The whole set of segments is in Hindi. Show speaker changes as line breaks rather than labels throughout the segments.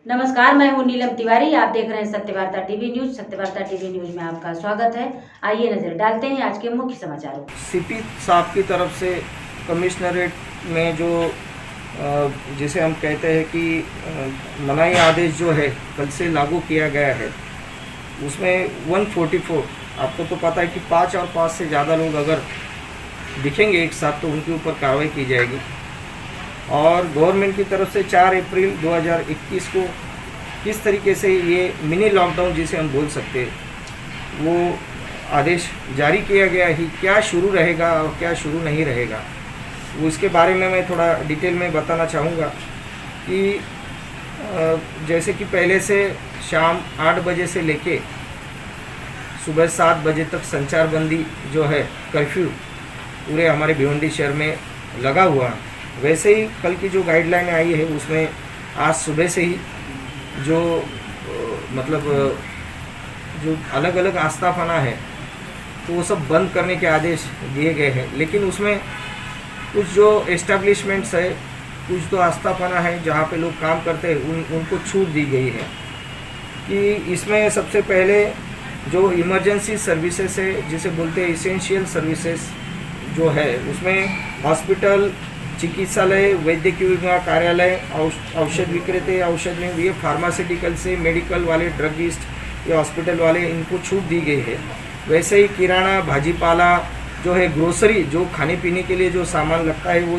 नमस्कार, मैं हूं नीलम तिवारी। आप देख रहे हैं Satyavarta TV news. Satyavarta TV news में आपका स्वागत है। आइए नजर डालते हैं आज के मुख्य समाचारों।
सिटी साहब की तरफ से कमिश्नरेट में जो जिसे हम कहते हैं कि मनाही आदेश जो है कल से लागू किया गया है, उसमें 144 आपको तो पता है कि 5 और 5 से ज़्यादा लोग अगर दिखेंगे एक साथ तो उनके ऊपर कार्रवाई की जाएगी। और गवर्नमेंट की तरफ से 4 अप्रैल 2021 को किस तरीके से ये मिनी लॉकडाउन जिसे हम बोल सकते हैं वो आदेश जारी किया गया है, क्या शुरू रहेगा और क्या शुरू नहीं रहेगा, वो इसके बारे में मैं थोड़ा डिटेल में बताना चाहूँगा। कि जैसे कि पहले से शाम 8 बजे से लेके सुबह 7 बजे तक संचारबंदी जो है, कर्फ्यू पूरे हमारे भिवंडी शहर में लगा हुआ है। वैसे ही कल की जो गाइडलाइन आई है उसमें आज सुबह से ही जो जो अलग अलग आस्थापना है तो वो सब बंद करने के आदेश दिए गए हैं। लेकिन उसमें कुछ जो एस्टेब्लिशमेंट्स है, कुछ तो आस्थापना है जहाँ पे लोग काम करते हैं उनको छूट दी गई है। कि इसमें सबसे पहले जो इमरजेंसी सर्विसेज है जिसे बोलते हैं इसेंशियल सर्विसेज जो है, उसमें हॉस्पिटल, चिकित्सालय, वैद्यकीय विभाग कार्यालय, औषध विक्रेते, औषध में ये फार्मास्यूटिकल से मेडिकल वाले, ड्रगिस्ट या हॉस्पिटल वाले, इनको छूट दी गई है। वैसे ही किराना, भाजीपाला जो है, ग्रोसरी जो खाने पीने के लिए जो सामान लगता है, वो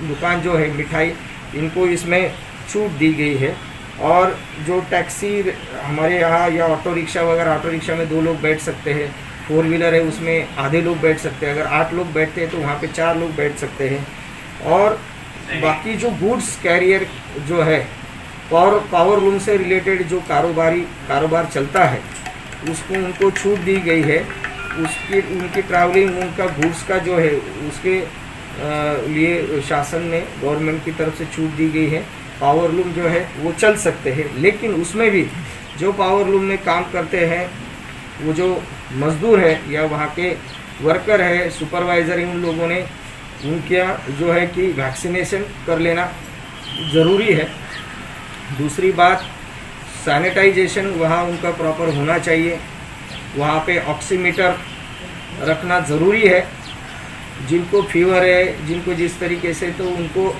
दुकान जो है, मिठाई, इनको इसमें छूट दी गई है। और जो टैक्सी हमारे यहाँ या ऑटो रिक्शा वगैरह, ऑटो रिक्शा में 2 लोग बैठ सकते हैं, 4 व्हीलर है उसमें आधे लोग बैठ सकते हैं। अगर 8 लोग बैठते हैं तो वहाँ पे 4 लोग बैठ सकते हैं। और बाकी जो गुड्स कैरियर जो है, पावर लूम से रिलेटेड जो कारोबार चलता है उसको उनको छूट दी गई है। उनकी ट्रैवलिंग, उनका गुड्स का जो है उसके लिए शासन ने, गवर्नमेंट की तरफ से छूट दी गई है। पावर लूम जो है वो चल सकते हैं, लेकिन उसमें भी जो पावर लूम में काम करते हैं, वो जो मजदूर है या वहाँ के वर्कर है, सुपरवाइज़र, इन लोगों ने उनका जो है कि वैक्सीनेशन कर लेना ज़रूरी है। दूसरी बात, सैनिटाइजेशन वहाँ उनका प्रॉपर होना चाहिए। वहाँ पे ऑक्सीमीटर रखना ज़रूरी है। जिनको फीवर है, जिनको जिस तरीके से, तो उनको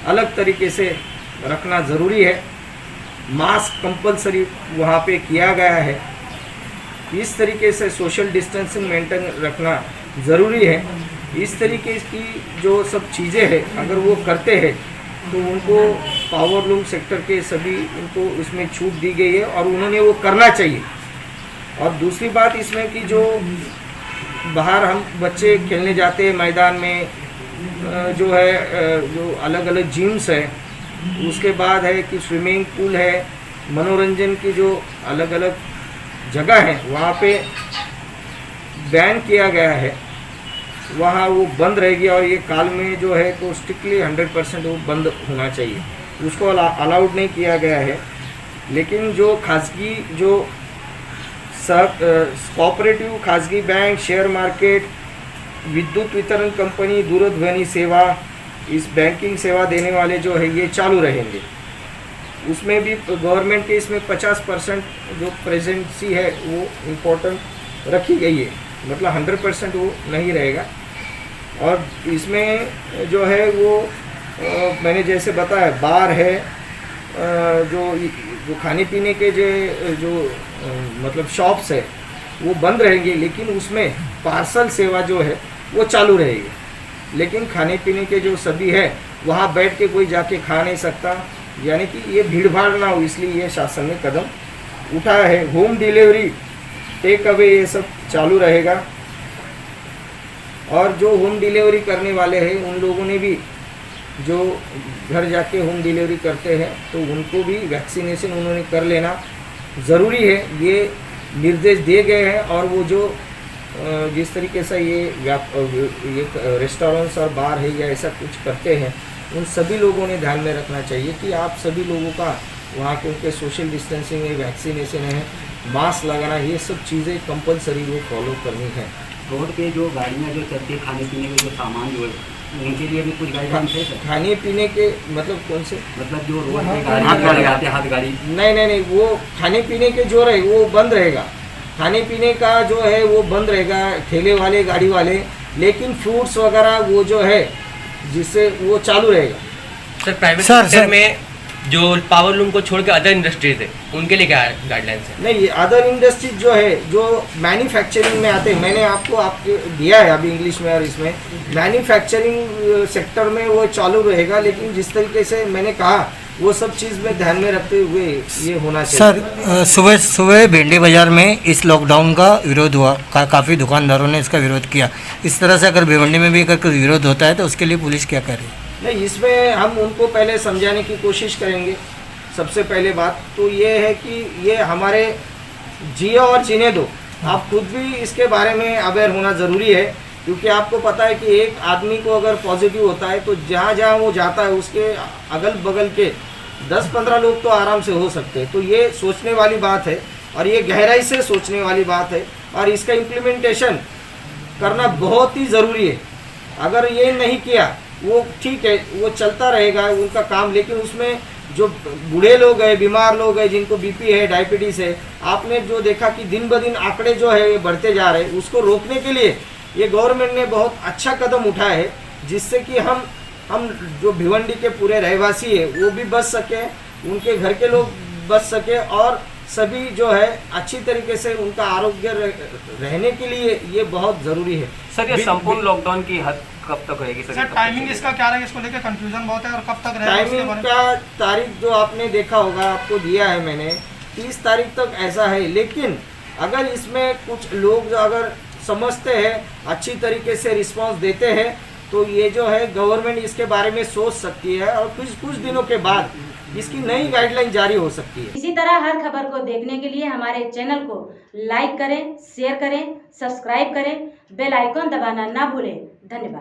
अलग तरीके से रखना ज़रूरी है। मास्क कंपलसरी वहाँ पे किया गया है। इस तरीके से सोशल डिस्टेंसिंग मेंटेन रखना ज़रूरी है। इस तरीके की जो सब चीज़ें हैं अगर वो करते हैं तो उनको पावर लूम सेक्टर के सभी उनको इसमें छूट दी गई है और उन्होंने वो करना चाहिए। और दूसरी बात इसमें कि जो बाहर हम बच्चे खेलने जाते हैं मैदान में, जो है जो अलग अलग जिम्स है, उसके बाद है कि स्विमिंग पूल है, मनोरंजन की जो अलग अलग जगह है वहाँ पे बैन किया गया है, वहाँ वो बंद रहेगी। और ये काल में जो है तो स्ट्रिक्टली 100% वो बंद होना चाहिए, उसको अलाउड नहीं किया गया है। लेकिन जो खासगी, जो कोऑपरेटिव, खासगी बैंक, शेयर मार्केट, विद्युत वितरण कंपनी, दूरध्वनि सेवा, इस बैंकिंग सेवा देने वाले जो है ये चालू रहेंगे। उसमें भी गवर्नमेंट के इसमें 50% जो प्रेजेंसी है वो इम्पोर्टेंट रखी गई है, मतलब 100% वो नहीं रहेगा। और इसमें जो है वो मैंने जैसे बताया, बार है, जो खाने पीने के जो मतलब शॉप्स है वो बंद रहेंगे, लेकिन उसमें पार्सल सेवा जो है वो चालू रहेगी। लेकिन खाने पीने के जो सभी है वहाँ बैठ के कोई जाके खा नहीं सकता, यानी कि ये भीड़ भाड़ ना हो, इसलिए ये शासन ने कदम उठाया है। होम डिलीवरी, टेक अवे, ये सब चालू रहेगा। और जो होम डिलीवरी करने वाले हैं उन लोगों ने भी, जो घर जाके होम डिलीवरी करते हैं, तो उनको भी वैक्सीनेशन उन्होंने कर लेना ज़रूरी है। ये निर्देश दिए गए हैं। और वो जो जिस तरीके से ये रेस्टोरेंट्स और बार है या ऐसा कुछ करते हैं, उन सभी लोगों ने ध्यान में रखना चाहिए कि आप सभी लोगों का वहाँ के उनके सोशल डिस्टेंसिंग है, वैक्सीनेशन है, मास्क लगाना, ये सब चीज़ें कंपलसरी वो फॉलो करनी है।
रोड पे जो गाड़ियाँ जो चलती है, खाने पीने के जो सामान जो है उनके लिए भी कुछ गाइडलाइंस है सर?
खाने पीने के मतलब कौन से?
मतलब जो रोड पे गाड़ी आते हाथ गाड़ी।
नहीं, वो खाने पीने के जो रहे वो बंद रहेगा। खाने पीने का जो है वो बंद रहेगा, ठेले वाले गाड़ी वाले, लेकिन फ्रूट्स वगैरह वो जो है जिससे वो चालू रहेगा।
सर प्राइवेट सेक्टर में जो पावर लूम को छोड़ के अदर इंडस्ट्रीज है उनके लिए क्या गाइडलाइंस है?
नहीं, अदर इंडस्ट्रीज जो है जो मैन्युफैक्चरिंग में आते हैं, मैंने आपके दिया है अभी इंग्लिश में और इसमें मैन्युफैक्चरिंग सेक्टर में वो चालू रहेगा, लेकिन जिस तरीके से मैंने कहा वो सब चीज़ में ध्यान में रखते हुए ये होना चाहिए।
सर सुबह भिंडी बाजार में इस लॉकडाउन का विरोध हुआ, काफ़ी दुकानदारों ने इसका विरोध किया। इस तरह से अगर भिवंडी में भी अगर कोई विरोध होता है तो उसके लिए पुलिस क्या करे?
नहीं, इसमें हम उनको पहले समझाने की कोशिश करेंगे। सबसे पहले बात तो ये है कि ये हमारे जिए और जीने दो, आप खुद भी इसके बारे में अवेयर होना ज़रूरी है, क्योंकि आपको पता है कि एक आदमी को अगर पॉजिटिव होता है तो जहाँ जहाँ वो जाता है उसके अगल बगल के 10-15 लोग तो आराम से हो सकते हैं। तो ये सोचने वाली बात है और ये गहराई से सोचने वाली बात है और इसका इम्प्लीमेंटेशन करना बहुत ही ज़रूरी है। अगर ये नहीं किया वो ठीक है, वो चलता रहेगा उनका काम, लेकिन उसमें जो बूढ़े लोग हैं, बीमार लोग हैं, जिनको बीपी है, डायबिटीज़ है, आपने जो देखा कि दिन ब दिन आंकड़े जो है ये बढ़ते जा रहे हैं, उसको रोकने के लिए ये गवर्नमेंट ने बहुत अच्छा कदम उठाया है, जिससे कि हम जो भिवंडी के पूरे रहवासी है वो भी बच सके, उनके घर के लोग बच सके और सभी जो है अच्छी तरीके से उनका आरोग्य रहने के लिए ये बहुत ज़रूरी है।
सर ये संपूर्ण लॉकडाउन की हद कब तक रहेगी सर?
टाइमिंग इसका क्या रहेगा, इसको लेकर कंफ्यूजन बहुत है और कब तक रहेगा?
टाइमिंग का तारीख जो आपने देखा होगा, आपको दिया है मैंने, 30 तारीख तक ऐसा है, लेकिन अगर इसमें कुछ लोग अगर समझते हैं, अच्छी तरीके से रिस्पांस देते हैं, तो ये जो है गवर्नमेंट इसके बारे में सोच सकती है और कुछ दिनों के बाद इसकी नई गाइडलाइन जारी हो सकती है।
इसी तरह हर खबर को देखने के लिए हमारे चैनल को लाइक करें, शेयर करें, सब्सक्राइब करें, बेल आइकॉन दबाना ना भूलें। धन्यवाद।